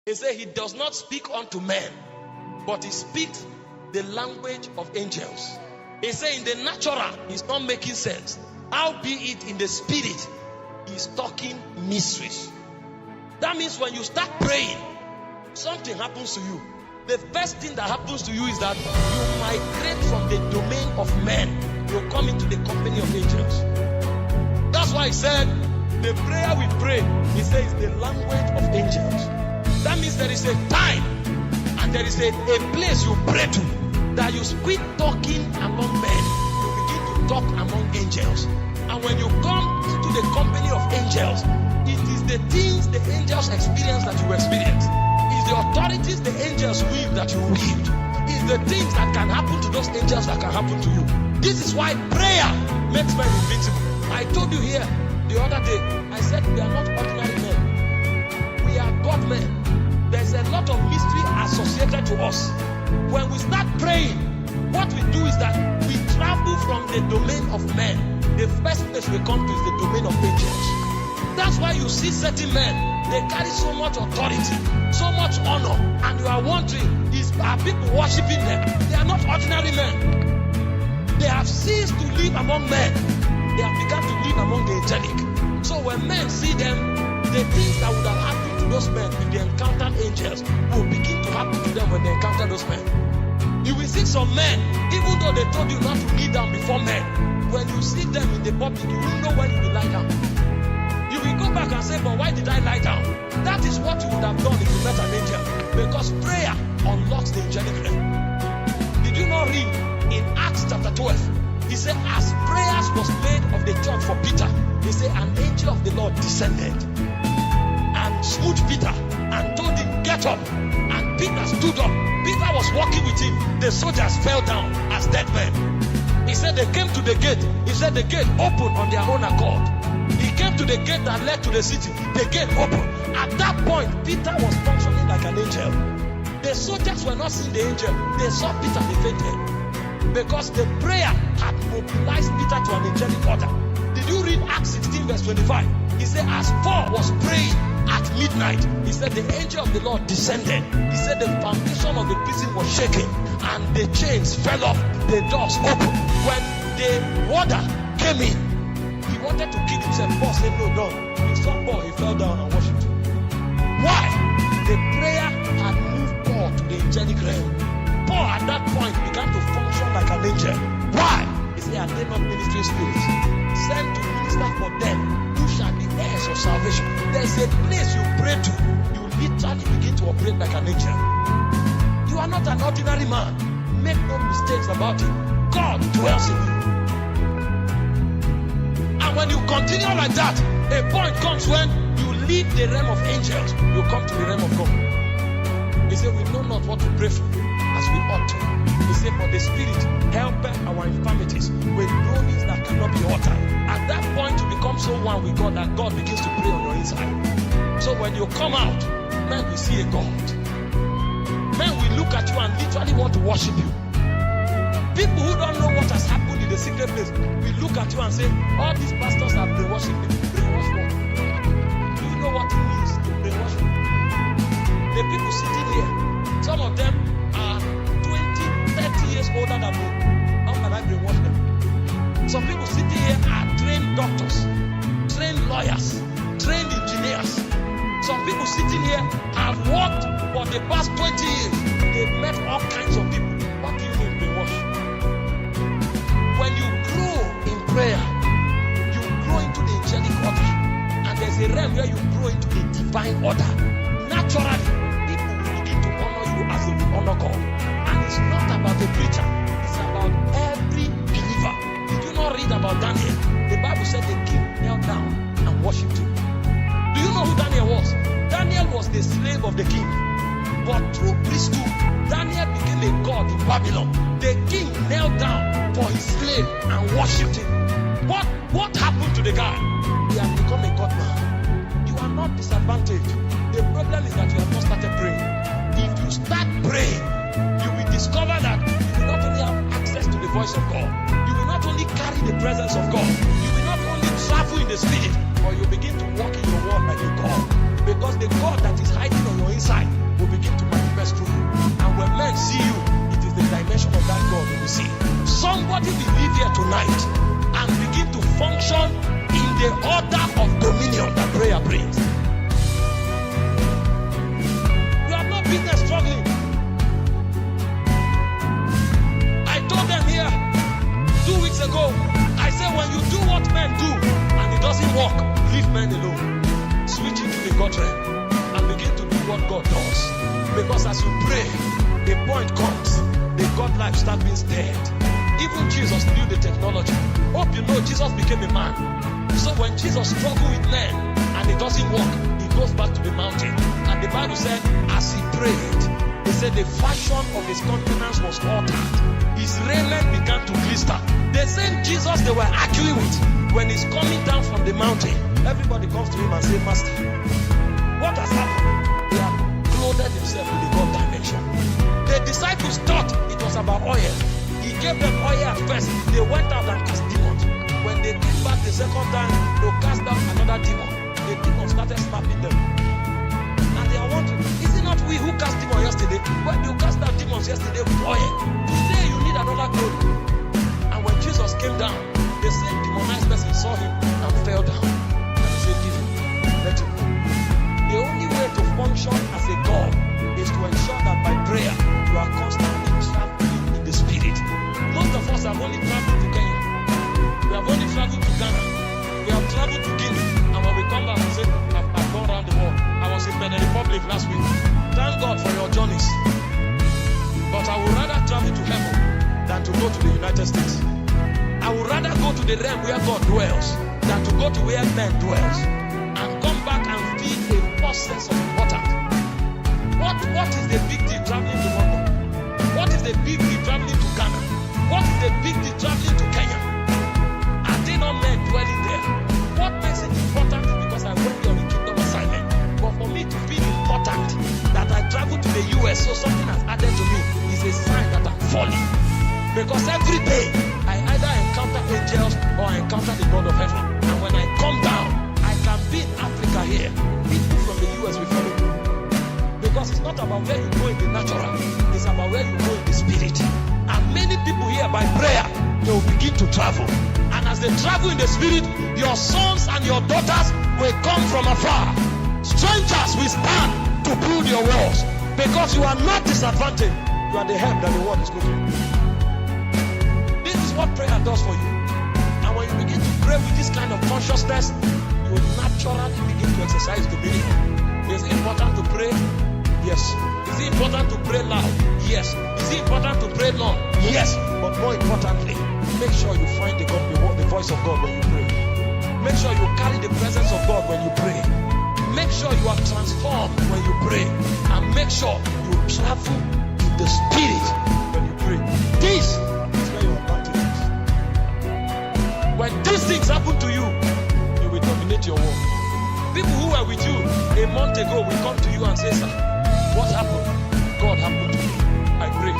He said he does not speak unto men, but he speaks the language of angels. He said in the natural, he's not making sense. Howbeit in the spirit, he's talking mysteries. That means when you start praying, something happens to you. The first thing that happens to you is that you migrate from the domain of men. You come into the company of angels. That's why he said, the prayer we pray, he says, the language of angels. That means there is a time and there is a place you pray to, that you quit talking among men. You begin to talk among angels. And when you come to the company of angels, it is the things the angels experience that you experience. It's the authorities the angels wield that you wield. It's the things that can happen to those angels that can happen to you. This is why prayer makes men invincible. I told you here the other day, I said we are not ordinary men. We are God men. There's a lot of mystery associated to us. When we start praying, what we do is that we travel from the domain of men. The first place we come to is the domain of angels. That's why you see certain men, they carry so much authority, so much honor, and you are wondering, are people worshiping them? They are not ordinary men. They have ceased to live among men. They have begun to live among the angelic. So when men see them, the things that would have happened to those men if they encountered angels will begin to happen to them when they encounter those men. You will see some men, even though they told you not to kneel down before men, when you see them in the public, you will know when you will lie down. You will go back and say, but why did I lie down? That is what you would have done if you met an angel. Because prayer unlocks the angelic realm. Did you not read in Acts chapter 12? He said, as prayers was made of the church for Peter, he said, an angel of the Lord descended and smote Peter and told him, get up. And Peter stood up. Peter was walking with him. The soldiers fell down as dead men. He said they came to the gate. He said the gate opened on their own accord. He came to the gate that led to the city. The gate opened. At that point, Peter was functioning like an angel. The soldiers were not seeing the angel. They saw Peter, they fainted. Because the prayer had mobilized Peter to an angelic order. Did you read Acts 16 verse 25? He said as Paul was praying at midnight, he said the angel of the Lord descended. He said the foundation of the prison was shaking and the chains fell off, the doors opened. When the warder came in, he wanted to kill himself. Paul said no, don't. He saw Paul, he fell down and worshipped. Why? The prayer had moved Paul to the angelic realm. Paul at that point began to function like an angel. Why? He said, are they not ministering spirits sent to minister for them who shall be heirs of salvation? There's a place you pray to, you literally begin to operate like an angel. You are not an ordinary man. Make no mistakes about it. God dwells in you. And when you continue like that, a point comes when you leave the realm of angels, you come to the realm of God. He said, we know not what to pray for as we ought to. He said, for the Spirit helpeth our infirmities with groanings that cannot be uttered. At that point, you become so one with God that God begins to pray on your inside. So when you come out, men will see a God. Men will look at you and literally want to worship you. People who don't know what has happened in the secret place will look at you and say, all these pastors have brainwashed me. Brainwash what? Do you know what it means to brainwash me? The people sitting here, some of them are 20, 30 years older than me. How can I brainwash them? Some people sitting here are trained doctors, trained lawyers, trained engineers. Some people sitting here have worked for the past 20 years. They've met all kinds of people. What do you mean brainwash? When you grow in prayer, you grow into the angelic order. And there's a realm where you grow into the divine order. Naturally, people will begin to honor you as they will honor God. And it's not about the preacher, it's about every believer. Did you not read about Daniel? The Bible said the king knelt down and worshipped him. Do you know who Daniel was? Daniel was the slave of the king. But through priesthood, Daniel became a god in Babylon. The king knelt down for his slave and worshipped him. What happened to the guy? He has become a god man. You are not disadvantaged. The problem is that you have not started praying. If you start praying, you will discover that you will not only have access to the voice of God, you will not only carry the presence of God, you will not only travel in the spirit, but you begin to walk in your world like a God. Because the God that is hiding on your inside tonight and begin to function in the order of dominion that prayer brings. You have no business struggling. I told them here 2 weeks ago, I said when you do what men do and it doesn't work, leave men alone. Switch into the God realm and begin to do what God does. Because as you pray, a point comes, the God life starts being stirred. Even Jesus knew the technology. Hope you know Jesus became a man. So when Jesus struggled with men and it doesn't work, he goes back to the mountain. And the Bible said, as he prayed, he said the fashion of his countenance was altered. His raiment began to glister. The same Jesus they were arguing with, when he's coming down from the mountain, everybody comes to him and says, Master, what has happened? He had clothed himself with the God dimension. The disciples thought it was about oil. He gave them oil at first. They went out and cast demons. When they came back the second time, they cast out another demon. The demon started slapping them. And they are wondering, is it not we who cast demons yesterday? When you cast out demons yesterday with oil, today you need another cloth. And when Jesus came down, the same demonized person saw him and fell down. And he said, give him, let him go. The only way to function as a God is to ensure that by prayer, you are constantly traveling in the spirit. Most of us have only traveled to Kenya. We have only traveled to Ghana. We have traveled to Guinea. And when we come back, we say, I've gone around the world. I was in Benin Republic last week. Thank God for your journeys. But I would rather travel to heaven than to go to the United States. I would rather go to the realm where God dwells than to go to where man dwells. And come back and feel a false sense of importance. What is the big deal traveling to London? What is the big deal traveling to Ghana? What is the big deal traveling to Kenya? Are they not men dwelling there? What makes it important is because I went there on a kingdom assignment. But for me to feel important that I travel to the US so something has added to me is a sign that I'm falling. Because every day I either encounter angels or I encounter the God of heaven. And when I come down, I can be in Africa here. People from the US will follow me. Because it's not about where you go in the natural, it's about where you go in the spirit. And many people here by prayer, they will begin to travel. And as they travel in the spirit, your sons and your daughters will come from afar. Strangers will stand to build your walls. Because you are not disadvantaged. You are the help that the world is looking for. This is what prayer does for you. And when you begin to pray with this kind of consciousness, you will naturally begin to exercise dominion. Is it important to pray? Yes. Is it important to pray loud? Yes. Is it important to pray long? Yes. But more importantly, make sure you find the voice of God when you pray. Make sure you carry the presence of God when you pray. Make sure you are transformed when you pray. And make sure you travel in the spirit when you pray. This is where your advantage is. When these things happen to you, you will dominate your world. People who were with you a month ago will come to you and say, sir, what happened? God happened to me. I prayed.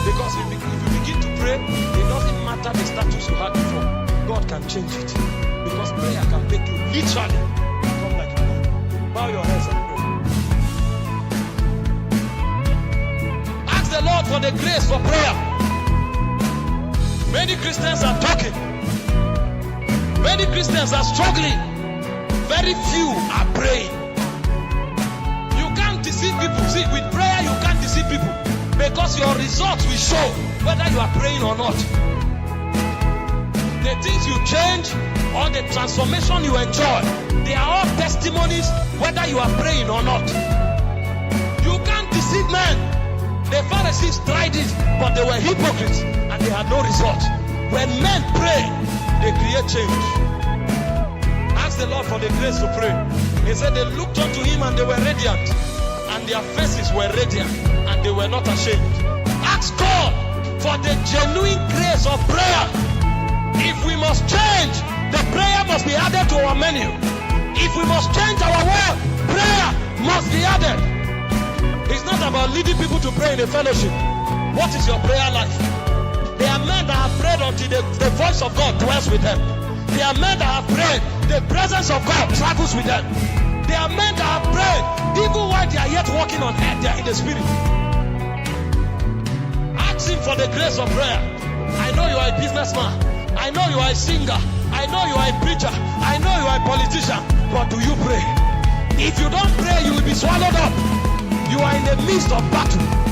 Because if you begin to pray, it doesn't matter the status you had before. God can change it. Because prayer can make you literally become like a man. Bow your heads and pray. Ask the Lord for the grace for prayer. Many Christians are talking. Many Christians are struggling. Very few are praying. You can't deceive people. See, with prayer you can't deceive people. Because your results will show whether you are praying or not. The things you change or the transformation you enjoy, they are all testimonies whether you are praying or not. You can't deceive men. The Pharisees tried it, but they were hypocrites and they had no results. When men pray, they create change. Ask the Lord for the grace to pray. He said they looked unto him and they were radiant, and their faces were radiant, and they were not ashamed. Ask God for the genuine grace of prayer. If we must change, the prayer must be added to our menu. If we must change our word, prayer must be added. It's not about leading people to pray in a fellowship. What is your prayer life? There are men that have prayed until the voice of God dwells with them. There are men that have prayed, the presence of God travels with them. There are men that have prayed, even while they are yet walking on earth, they are in the spirit. Ask him for the grace of prayer. I know you are a businessman. I know you are a singer. I know you are a preacher. I know you are a politician. But do you pray? If you don't pray, you will be swallowed up. You are in the midst of battle.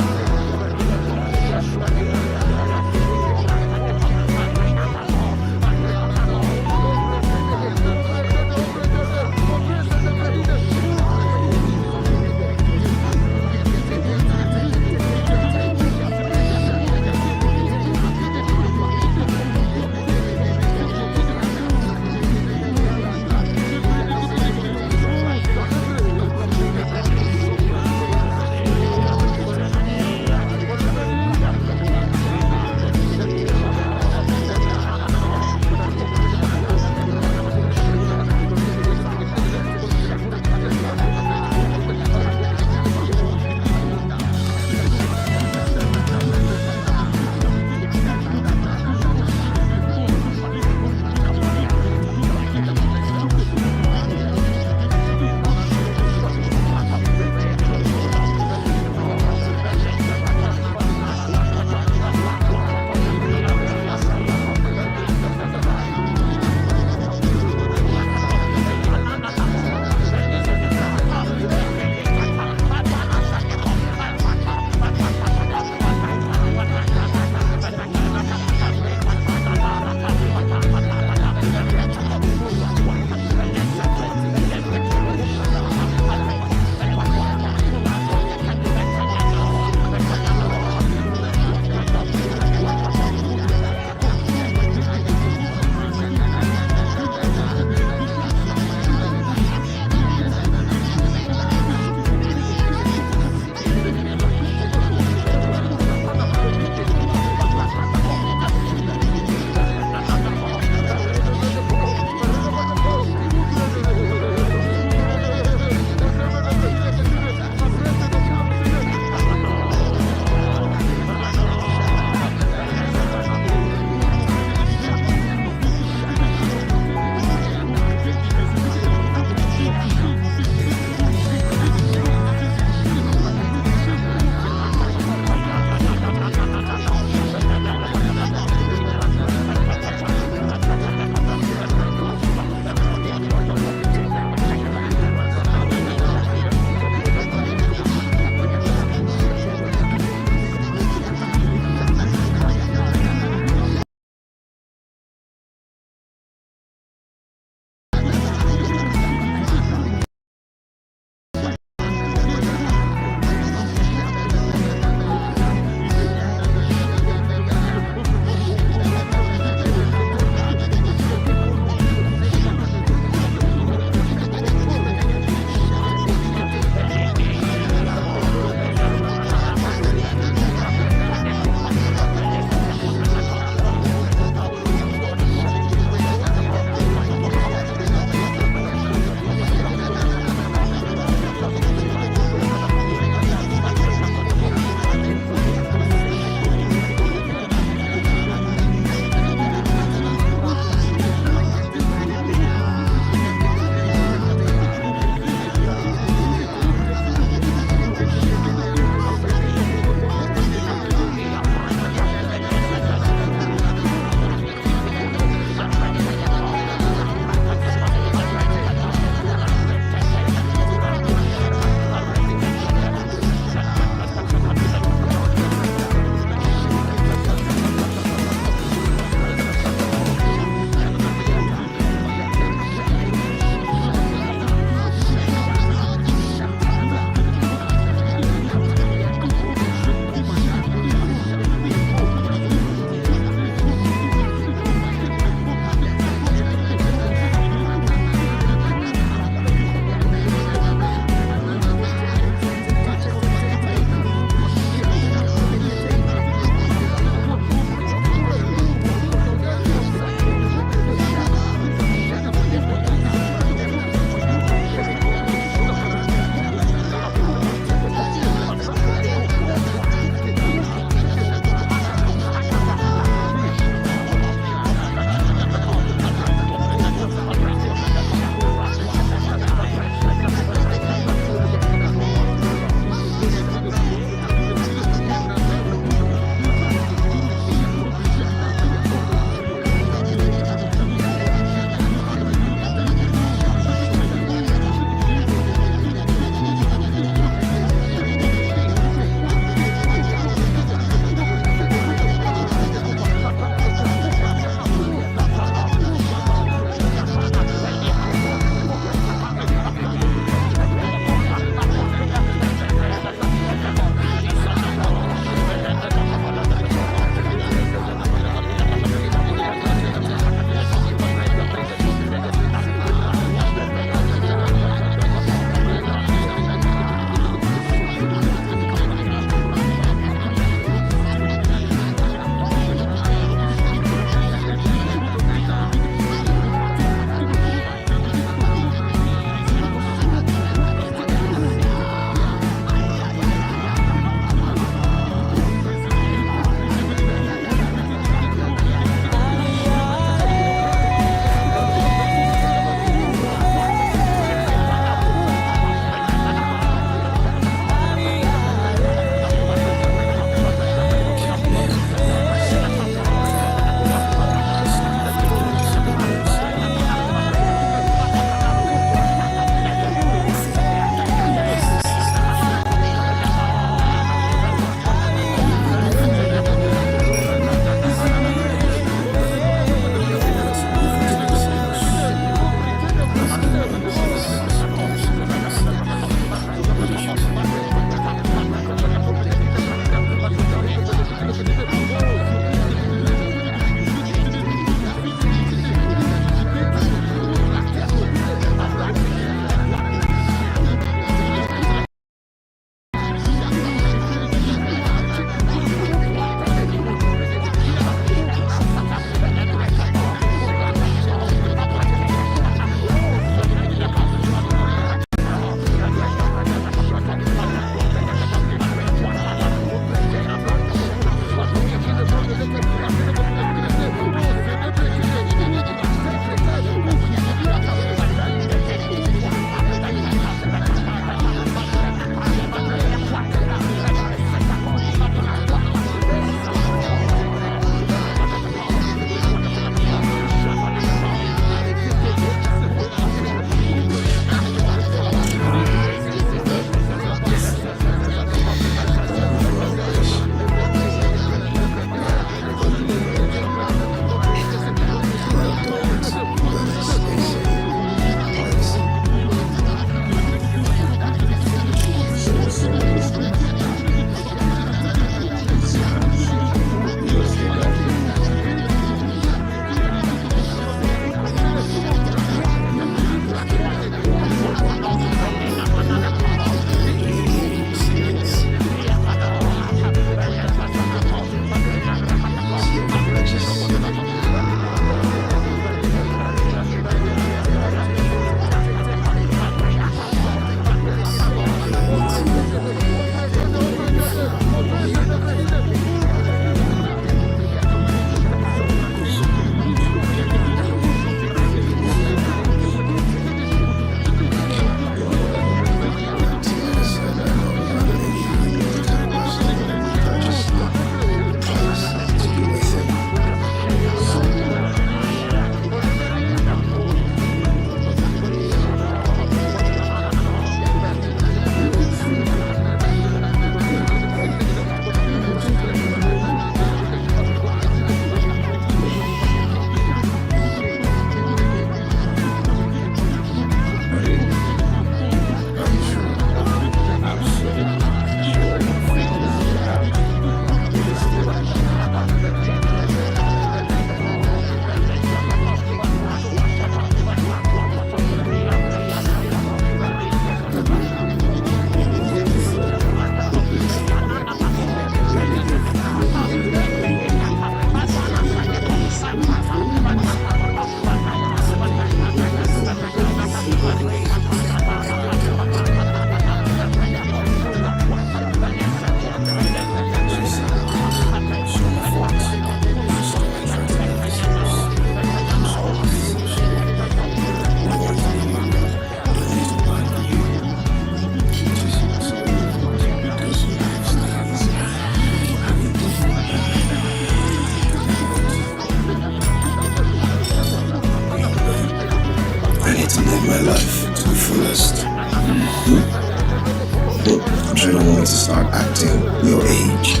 don't want to start acting your age.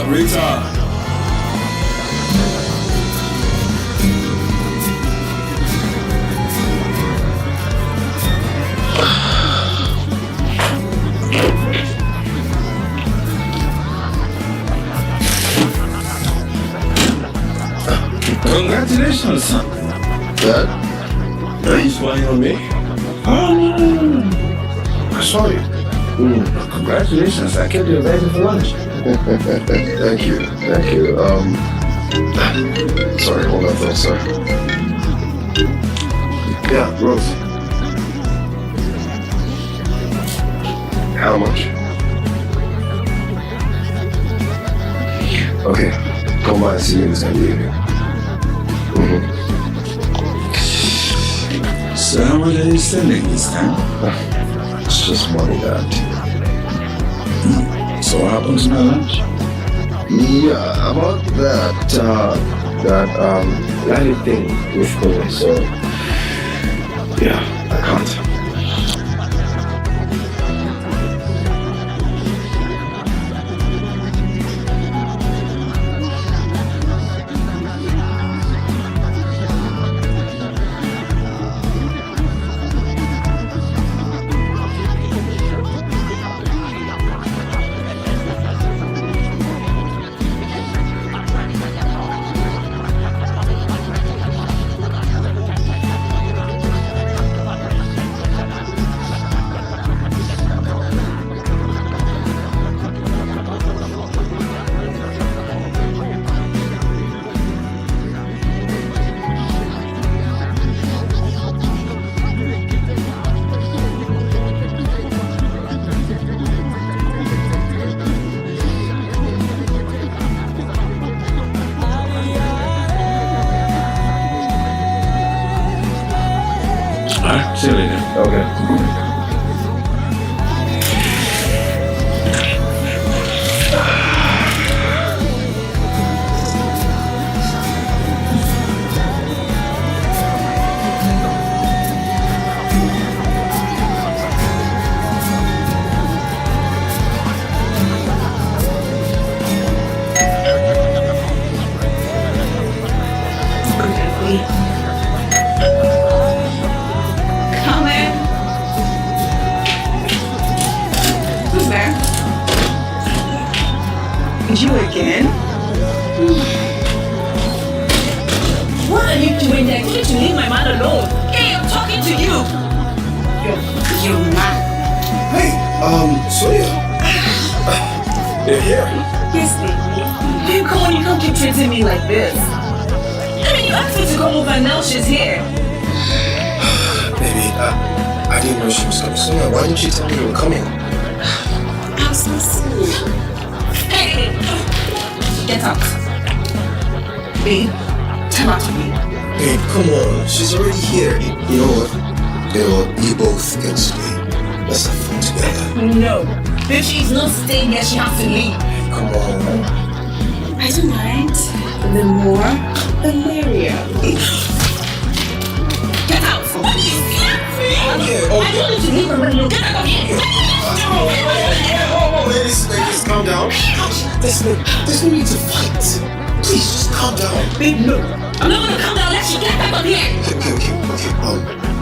Rita. Congratulations, son. Dad? Are you spying on me? Oh, no. I saw you. Congratulations. I kept you invited for lunch. Thank you. Thank you. Sorry, hold on though, sir. Yeah, Rose. How much? Okay, come by and see me this evening. So how much are you spending this time? It's just money, Dad. So what happens to my lunch? Yeah, about that thing with me, so yeah, I can't. See you later. Okay. You again? What are you doing there? Couldn't you leave my man alone? Hey, I'm talking to you. You're mad. Hey, Sonia. You're here. Yes, baby. Babe, come on, you can't keep treating me like this. I mean, you asked me to come over and now she's here. Baby, I didn't know she was coming. Sonia, why didn't you tell me you were coming? I'm so sorry. Hey, get out. Babe, tell her to me. Hey, come on. She's already here. You know what? You both can stay. Let's have fun together. No. Babe, she's not staying here. She has to leave. Come on. I don't mind. The more, the merrier. Get out. Okay. I told you to leave her when you get out of here. Ladies, calm down. There's no need to fight. Please, just calm down. Babe, no. I'm not gonna calm down unless you get back up here. Okay.